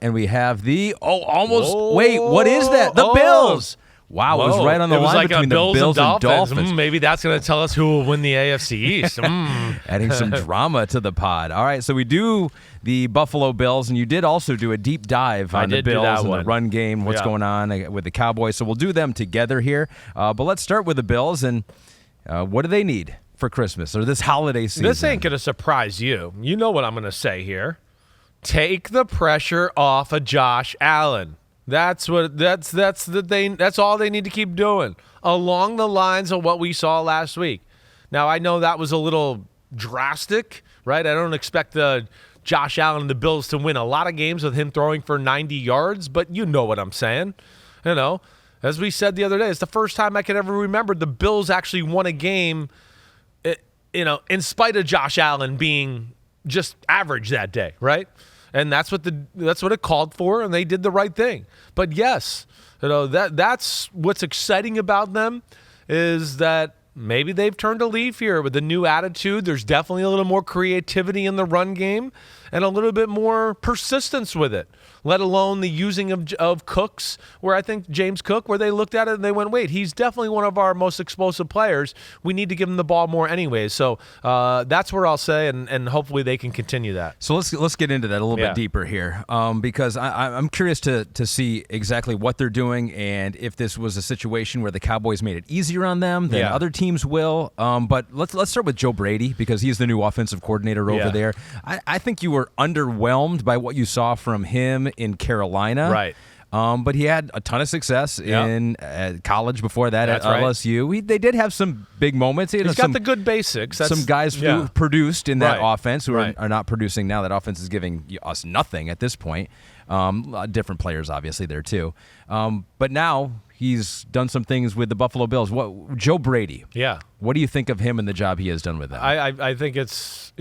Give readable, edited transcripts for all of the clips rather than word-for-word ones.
and we have the wait, what is that? The Bills. Wow, it was right on the line between the Bills and Dolphins. Maybe that's going to tell us who will win the AFC East. Adding some drama to the pod. All right, so we do the Buffalo Bills, and you did also do a deep dive on the Bills and the run game, what's going on with the Cowboys. So we'll do them together here. But let's start with the Bills, and what do they need for Christmas or this holiday season? This ain't going to surprise you. You know what I'm going to say here. Take the pressure off of Josh Allen. That's all they need to keep doing, along the lines of what we saw last week. Now, I know that was a little drastic, right? I don't expect Josh Allen and the Bills to win a lot of games with him throwing for 90 yards, but you know what I'm saying. You know, as we said the other day, it's the first time I can ever remember the Bills actually won a game, in spite of Josh Allen being just average that day, right? And that's what it called for, and they did the right thing. But yes, that's what's exciting about them, is that maybe they've turned a leaf here with a new attitude. There's definitely a little more creativity in the run game and a little bit more persistence with it, let alone the using of Cooks, where I think James Cook, where they looked at it and they went, wait, he's definitely one of our most explosive players. We need to give him the ball more anyways. So that's where I'll say, and hopefully they can continue that. So let's get into that a little bit deeper here, because I'm curious to see exactly what they're doing and if this was a situation where the Cowboys made it easier on them than other teams will. But let's start with Joe Brady, because he's the new offensive coordinator over there. I think you were underwhelmed by what you saw from him in Carolina. Right. But he had a ton of success in college before that. That's at LSU. They did have some big moments. He's got the good basics. Some guys who produced in that offense who are not producing now. That offense is giving us nothing at this point. Different players, obviously, there too. But now he's done some things with the Buffalo Bills. Joe Brady. Yeah. What do you think of him and the job he has done with them? I think it's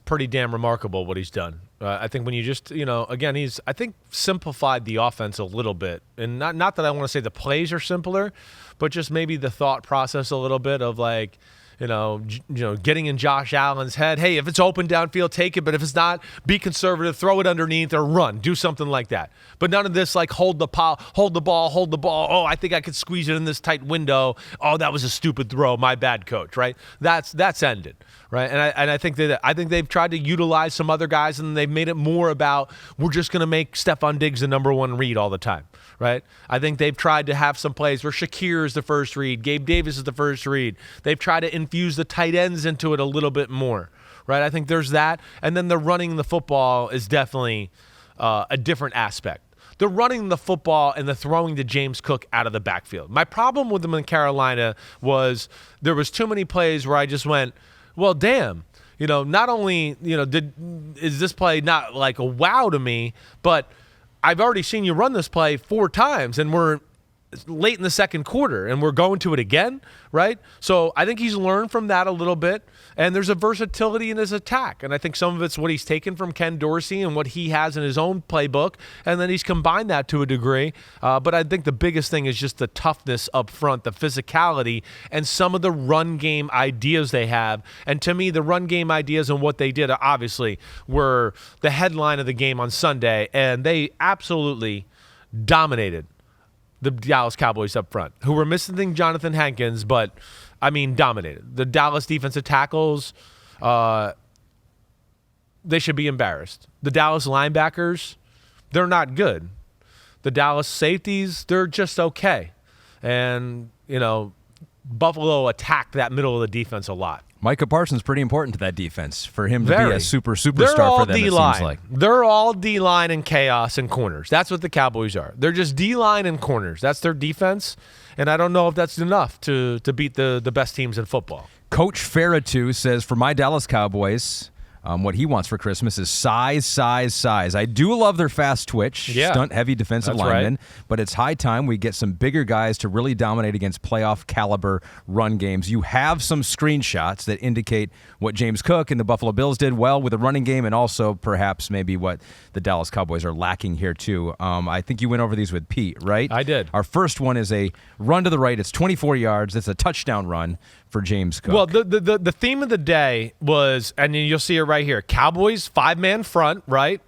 pretty damn remarkable what he's done. I think when you just, again, he's, I think, simplified the offense a little bit. And not that I want to say the plays are simpler, but just maybe the thought process a little bit of like, getting in Josh Allen's head. Hey, if it's open downfield, take it. But if it's not, be conservative, throw it underneath or run. Do something like that. But none of this like hold the ball. Oh, I think I could squeeze it in this tight window. Oh, that was a stupid throw. My bad, coach. Right? That's ended. Right? And I think they've tried to utilize some other guys, and they've made it more about we're just going to make Stephon Diggs the number one read all the time. Right? I think they've tried to have some plays where Shakir is the first read, Gabe Davis is the first read. They've tried to infuse the tight ends into it a little bit more, right? I think there's that. And then the running the football is definitely a different aspect. The running the football and the throwing to James Cook out of the backfield. My problem with them in Carolina was there was too many plays where I just went, well, damn. Not only, is this play not like a wow to me, but I've already seen you run this play 4 times, and we're late in the second quarter, and we're going to it again, right? So I think he's learned from that a little bit, and there's a versatility in his attack, and I think some of it's what he's taken from Ken Dorsey and what he has in his own playbook, and then he's combined that to a degree. But I think the biggest thing is just the toughness up front, the physicality, and some of the run game ideas they have. And to me, the run game ideas and what they did obviously were the headline of the game on Sunday, and they absolutely dominated the Dallas Cowboys up front, who were missing Jonathan Hankins, but, dominated. The Dallas defensive tackles, they should be embarrassed. The Dallas linebackers, they're not good. The Dallas safeties, they're just okay. And, Buffalo attacked that middle of the defense a lot. Micah Parsons pretty important to that defense for him to be a superstar for them, it seems like. They're all D-line and chaos and corners. That's what the Cowboys are. They're just D-line and corners. That's their defense, and I don't know if that's enough to beat the best teams in football. Coach Ferratu says, for my Dallas Cowboys, what he wants for Christmas is size. I do love their fast twitch, stunt-heavy defensive linemen, but it's high time we get some bigger guys to really dominate against playoff-caliber run games. You have some screenshots that indicate what James Cook and the Buffalo Bills did well with the running game, and also perhaps maybe what the Dallas Cowboys are lacking here too. I think you went over these with Pete, right? I did. Our first one is a run to the right. It's 24 yards. It's a touchdown run for James Cook. Well, the theme of the day was, and you'll see it right here, Cowboys 5-man front, right?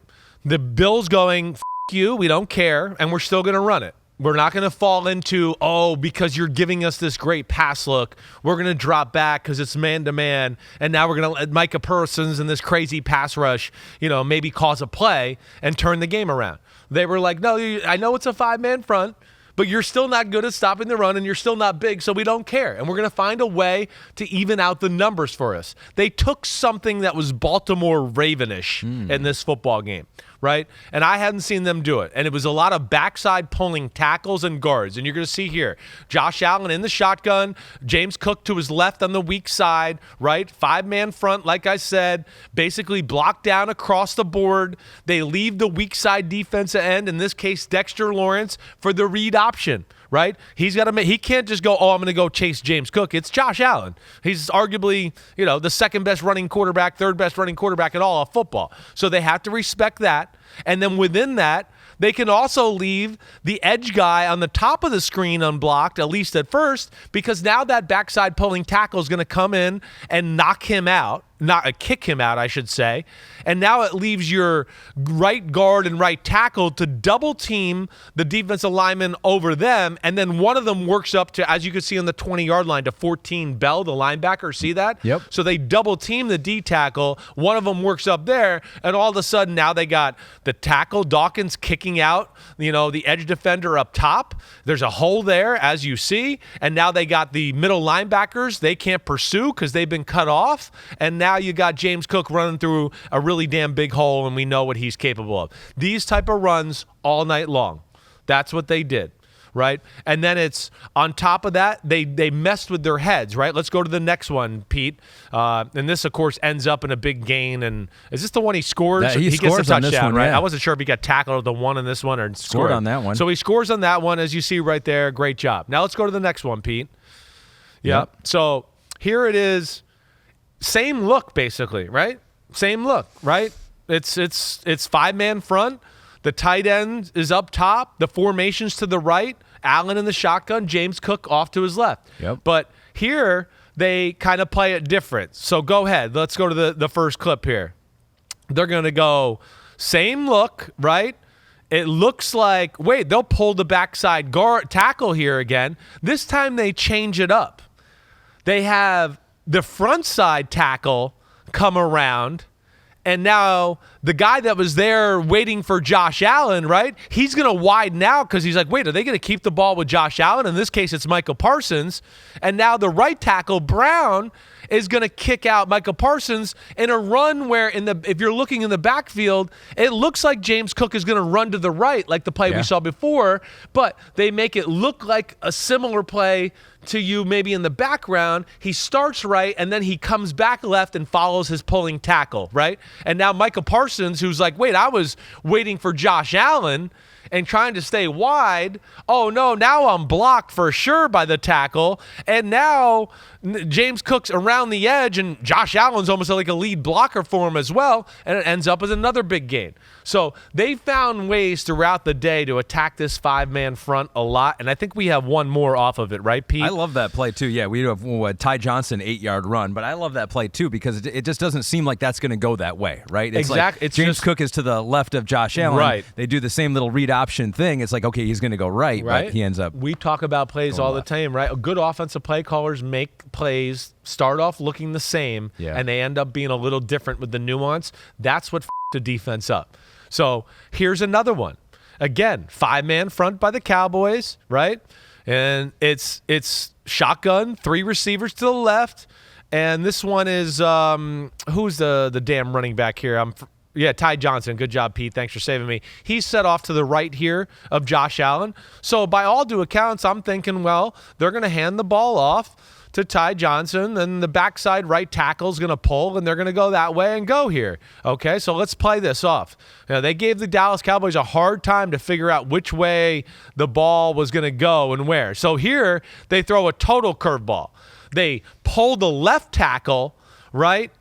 The Bills going, F you, we don't care, and we're still going to run it. We're not going to fall into, because you're giving us this great pass look, we're going to drop back because it's man-to-man, and now we're going to let Micah Parsons and this crazy pass rush, maybe cause a play and turn the game around. They were like, no, I know it's a 5-man front, but you're still not good at stopping the run, and you're still not big, so we don't care. And we're going to find a way to even out the numbers for us. They took something that was Baltimore Ravenish in this football game, right? And I hadn't seen them do it. And it was a lot of backside pulling tackles and guards. And you're going to see here, Josh Allen in the shotgun, James Cook to his left on the weak side, right? 5-man front, like I said, basically blocked down across the board. They leave the weak side defensive end, in this case Dexter Lawrence, for the read option, right? He's got to he can't just go, I'm going to go chase James Cook. It's Josh Allen. He's arguably, the second best running quarterback, third best running quarterback in all of football. So they have to respect that. And then within that, they can also leave the edge guy on the top of the screen unblocked, at least at first, because now that backside pulling tackle is going to come in and knock him out. Kick him out, I should say. And now it leaves your right guard and right tackle to double team the defensive lineman over them. And then one of them works up to, as you can see on the 20-yard line, to 14 Bell, the linebacker. See that? Yep. So they double team the D tackle. One of them works up there. And all of a sudden now they got the tackle, Dawkins, kicking out, the edge defender up top. There's a hole there, as you see. And now they got the middle linebackers. They can't pursue because they've been cut off. And now you got James Cook running through a really damn big hole, and we know what he's capable of. These type of runs all night long. That's what they did, right? And then it's on top of that, they messed with their heads, right? Let's go to the next one, Pete. And this, of course, ends up in a big gain. And is this the one he scores? He scores gets a touchdown, on this one, right? yeah. I wasn't sure if he got tackled on the one in this one or scored on that one. So he scores on that one, as you see right there. Great job. Now let's go to the next one, Pete. Yep. So here it is. Same look, basically, right? Same look, right? It's 5-man front. The tight end is up top. The formation's to the right. Allen in the shotgun. James Cook off to his left. Yep. But here they kind of play it different. So go ahead. Let's go to the first clip here. They're going to go same look, right? It looks like, they'll pull the backside guard tackle here again. This time they change it up. They have the front side tackle come around, and now the guy that was there waiting for Josh Allen, right? He's going to widen out because he's like, are they going to keep the ball with Josh Allen? In this case, it's Micah Parsons. And now the right tackle, Brown, is going to kick out Micah Parsons in a run where, if you're looking in the backfield, it looks like James Cook is going to run to the right like the play we saw before, but they make it look like a similar play to you maybe in the background. He starts right, and then he comes back left and follows his pulling tackle, right? And now Micah Parsons, who's like, I was waiting for Josh Allen and trying to stay wide. Oh, no, now I'm blocked for sure by the tackle. And now James Cook's around the edge, and Josh Allen's almost like a lead blocker for him as well, and it ends up as another big gain. So they found ways throughout the day to attack this 5-man front a lot, and I think we have one more off of it, right, Pete? I love that play, too. Yeah, we have Ty Johnson 8-yard run, but I love that play, too, because it just doesn't seem like that's going to go that way, right? It's exactly. Like James Cook is to the left of Josh Allen. Right. They do the same little read option thing. It's like, okay, he's going to go right, but he ends up. We talk about plays all the time, right? Good offensive play callers make plays start off looking the same, and they end up being a little different with the nuance. That's what the defense up. So here's another one. Again, 5-man front by the Cowboys, right? And it's shotgun, 3 receivers to the left. And this one is, who's the damn running back here? Ty Johnson. Good job, Pete. Thanks for saving me. He's set off to the right here of Josh Allen. So by all due accounts, I'm thinking, they're going to hand the ball off to Ty Johnson, and the backside right tackle is going to pull, and they're going to go that way and go here. Okay, so let's play this off. They gave the Dallas Cowboys a hard time to figure out which way the ball was going to go and where. So here they throw a total curveball. They pull the left tackle, right?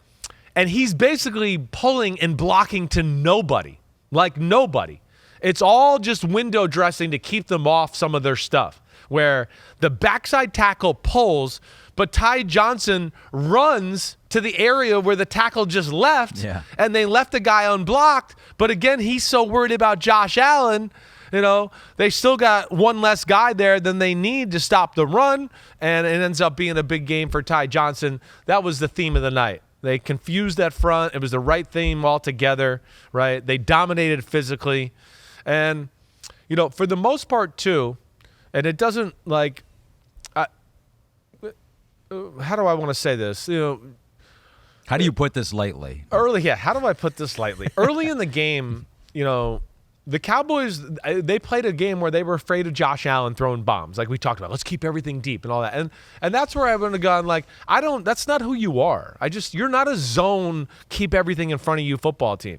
And he's basically pulling and blocking to nobody, like nobody. It's all just window dressing to keep them off some of their stuff, where the backside tackle pulls, but Ty Johnson runs to the area where the tackle just left, and they left the guy unblocked. But again, he's so worried about Josh Allen. They still got one less guy there than they need to stop the run, and it ends up being a big game for Ty Johnson. That was the theme of the night. They confused that front. It was the right theme altogether, right? They dominated physically. And, for the most part, too, and it doesn't, how do I want to say this? How do you put this lightly? How do I put this lightly? Early in the game, the Cowboys, they played a game where they were afraid of Josh Allen throwing bombs, like we talked about. Let's keep everything deep and all that. And that's where I would have gone, that's not who you are. You're not a zone, keep everything in front of you football team.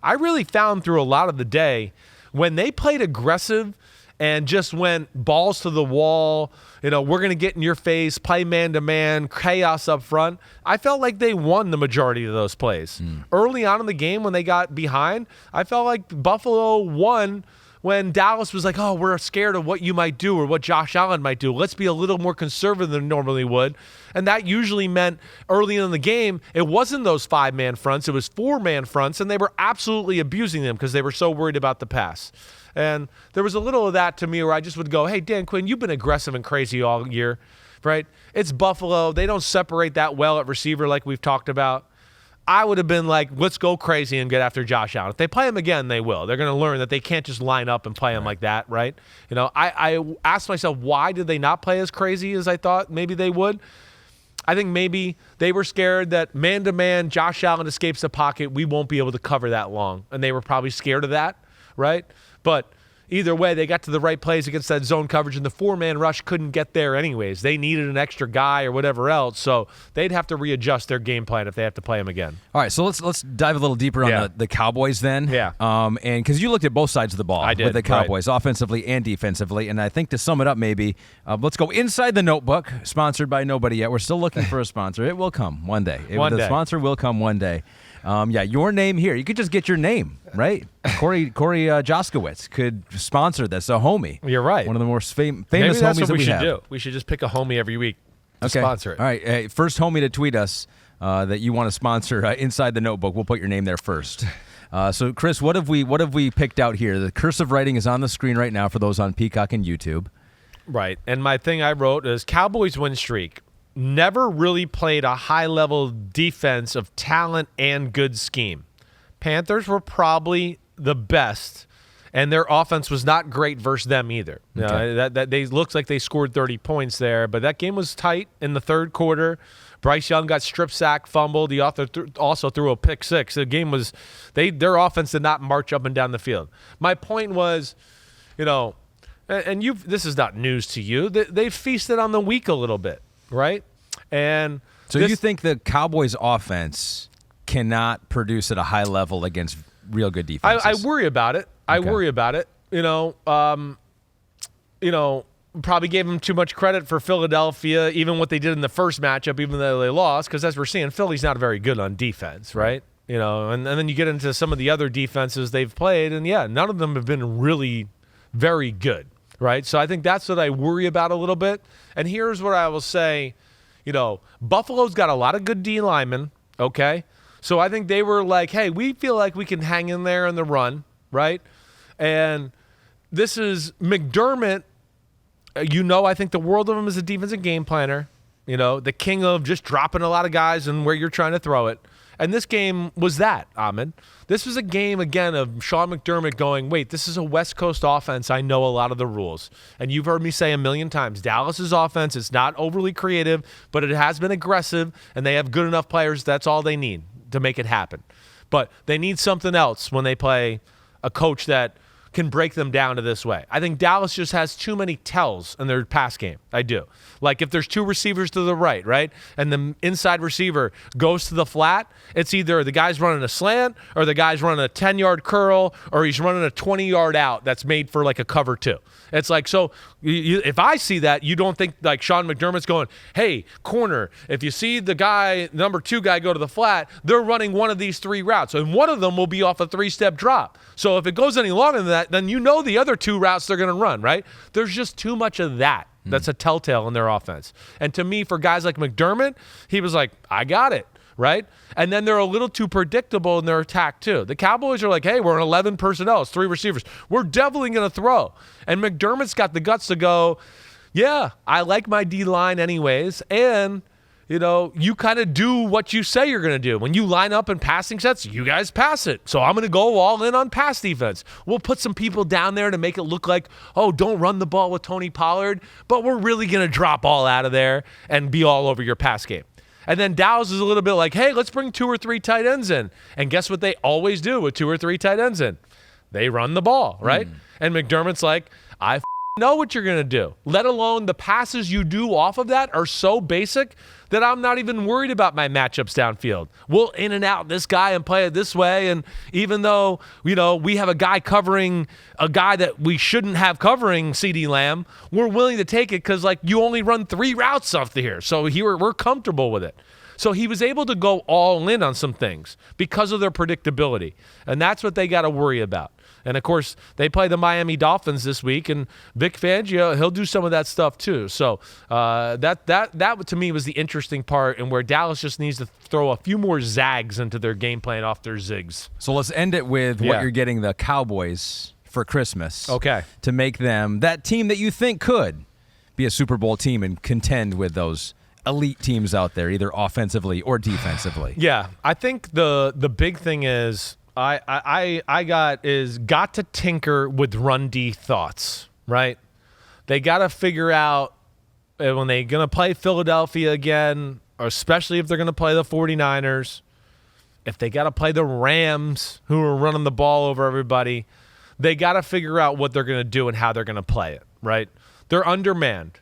I really found through a lot of the day when they played aggressive and just went balls to the wall, we're going to get in your face, play man-to-man, chaos up front. I felt like they won the majority of those plays. Early on in the game when they got behind, I felt like Buffalo won when Dallas was like, oh, we're scared of what you might do or what Josh Allen might do. Let's be a little more conservative than normally would. And that usually meant early in the game, it wasn't those 5-man fronts. It was 4-man fronts, and they were absolutely abusing them because they were so worried about the pass. And there was a little of that to me where I just would go, hey, Dan Quinn, you've been aggressive and crazy all year, right? It's Buffalo. They don't separate that well at receiver like we've talked about. I would have been like, let's go crazy and get after Josh Allen. If they play him again, they will. They're going to learn that they can't just line up and play him like that, right? I asked myself, why did they not play as crazy as I thought maybe they would? I think maybe they were scared that man-to-man, Josh Allen escapes the pocket, we won't be able to cover that long. And they were probably scared of that, right? But either way, they got to the right plays against that zone coverage, and the 4-man rush couldn't get there anyways. They needed an extra guy or whatever else, so they'd have to readjust their game plan if they have to play him again. All right, so let's dive a little deeper on the Cowboys then. Yeah. And because you looked at both sides of the ball with the Cowboys, right, offensively and defensively, and I think to sum it up maybe, let's go inside the notebook, sponsored by nobody yet. We're still looking for a sponsor. It will come one day. The sponsor will come one day. Your name here. You could just get your name, right? Corey Joskowitz could sponsor this, a homie. You're right. One of the more famous Maybe that's homies what that we should have. do. We should just pick a homie every week to sponsor it. All right. Hey, first homie to tweet us that you want to sponsor Inside the Notebook. We'll put your name there first. So, Chris, what have we picked out here? The cursive writing is on the screen right now for those on Peacock and YouTube. Right. And my thing I wrote is Cowboys win streak. Never really played a high-level defense of talent and good scheme. Panthers were probably the best, and their offense was not great versus them either. Okay. That they looks like they scored 30 points there, but that game was tight in the third quarter. Bryce Young got strip sack, fumbled. He also threw a pick six. The game was their offense did not march up and down the field. My point was, and this is not news to you. They feasted on the weak a little bit. Right? And so you think the Cowboys offense cannot produce at a high level against real good defenses? I worry about it. I worry about it. Probably gave them too much credit for Philadelphia, even what they did in the first matchup, even though they lost, because as we're seeing, Philly's not very good on defense, right? And then you get into some of the other defenses they've played, and none of them have been really very good. Right, so I think that's what I worry about a little bit. And here's what I will say. Buffalo's got a lot of good D linemen, okay? So I think they were like, hey, we feel like we can hang in there in the run, right? And this is McDermott. I think the world of him as a defensive game planner. The king of just dropping a lot of guys and where you're trying to throw it. And this game was that, Ahmed. This was a game, again, of Sean McDermott going, wait, this is a West Coast offense. I know a lot of the rules. And you've heard me say a million times, Dallas's offense is not overly creative, but it has been aggressive, and they have good enough players. That's all they need to make it happen. But they need something else when they play a coach that can break them down to this way. I think Dallas just has too many tells in their pass game. I do. Like if there's two receivers to the right, and the inside receiver goes to the flat, it's either the guy's running a slant or the guy's running a 10-yard curl or he's running a 20-yard out that's made for like a cover two. It's like, so if I see that, you don't think like Sean McDermott's going, hey, corner, if you see the guy, number 2 guy go to the flat, they're running one of these 3 routes, and one of them will be off a 3-step drop. So if it goes any longer than that, then you know the other 2 routes they're going to run, right? There's just too much of that. That's a telltale in their offense. And to me, for guys like McDermott, he was like, I got it, right? And then they're a little too predictable in their attack too. The Cowboys are like, hey, we're an 11 personnel. It's 3 receivers. We're definitely going to throw. And McDermott's got the guts to go, yeah, I like my D-line anyways, and you kind of do what you say you're going to do. When you line up in passing sets, you guys pass it. So I'm going to go all in on pass defense. We'll put some people down there to make it look like, oh, don't run the ball with Tony Pollard, but we're really going to drop all out of there and be all over your pass game. And then Dallas is a little bit like, hey, let's bring 2 or 3 tight ends in. And guess what they always do with 2 or 3 tight ends in? They run the ball, right? And McDermott's like, I know what you're going to do, let alone the passes you do off of that are so basic that I'm not even worried about my matchups downfield. We'll in and out this guy and play it this way. And even though, we have a guy covering a guy that we shouldn't have covering CeeDee Lamb, we're willing to take it because, you only run 3 routes off the here. So here we're comfortable with it. So he was able to go all in on some things because of their predictability. And that's what they got to worry about. And, of course, they play the Miami Dolphins this week, and Vic Fangio, he'll do some of that stuff too. So that to me was the interesting part, and where Dallas just needs to throw a few more zags into their game plan off their zigs. So let's end it with what you're getting the Cowboys for Christmas. Okay. To make them that team that you think could be a Super Bowl team and contend with those elite teams out there, either offensively or defensively. Yeah, I think the big thing is got to tinker with run D thoughts, right? They got to figure out when they're going to play Philadelphia again, or especially if they're going to play the 49ers, if they got to play the Rams, who are running the ball over everybody, they got to figure out what they're going to do and how they're going to play it, right? They're undermanned.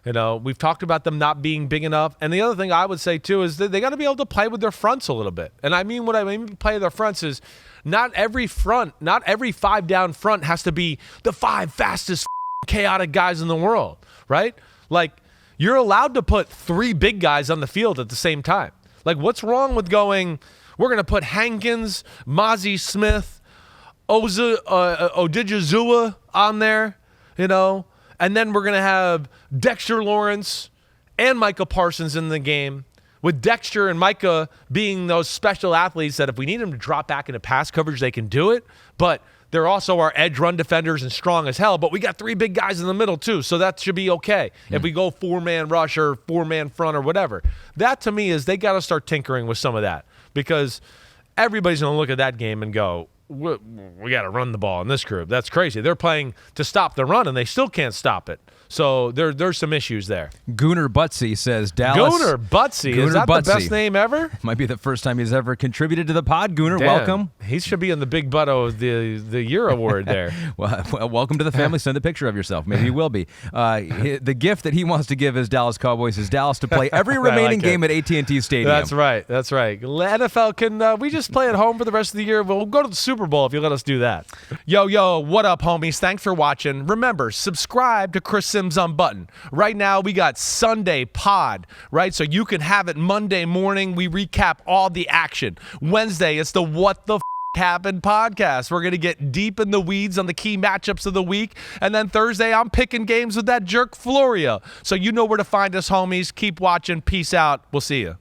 We've talked about them not being big enough. And the other thing I would say, too, is that they got to be able to play with their fronts a little bit. And what I mean play with their fronts is not every 5-down front has to be the 5 fastest chaotic guys in the world, right? You're allowed to put 3 big guys on the field at the same time. What's wrong with going, we're going to put Hankins, Mozzie Smith, Odigizua on there, and then we're going to have Dexter Lawrence and Micah Parsons in the game, with Dexter and Micah being those special athletes that if we need them to drop back into pass coverage, they can do it. But they're also our edge run defenders and strong as hell. But we got 3 big guys in the middle too, so that should be okay. If we go 4-man rush or 4-man front or whatever. That to me is they got to start tinkering with some of that, because everybody's going to look at that game and go, we got to run the ball in this group. That's crazy. They're playing to stop the run, and they still can't stop it. So there's some issues there. Gooner Butsy says Dallas. Gooner Butsy. Is that the best name ever? Might be the first time he's ever contributed to the pod. Gooner, Damn. Welcome. He should be in the Big Butto of the Year award there. well, welcome to the family. Send a picture of yourself. Maybe you will be. The gift that he wants to give his Dallas Cowboys is Dallas to play every remaining game at AT&T Stadium. That's right. NFL can we just play at home for the rest of the year? We'll go to the Super Bowl if you let us do that. Yo, what up, homies? Thanks for watching. Remember, subscribe to Chris Simms Unbuttoned. Right now, we got Sunday pod, right? So you can have it Monday morning. We recap all the action. Wednesday, it's the What the Happened podcast. We're going to get deep in the weeds on the key matchups of the week. And then Thursday, I'm picking games with that jerk Florio. So you know where to find us, homies. Keep watching. Peace out. We'll see you.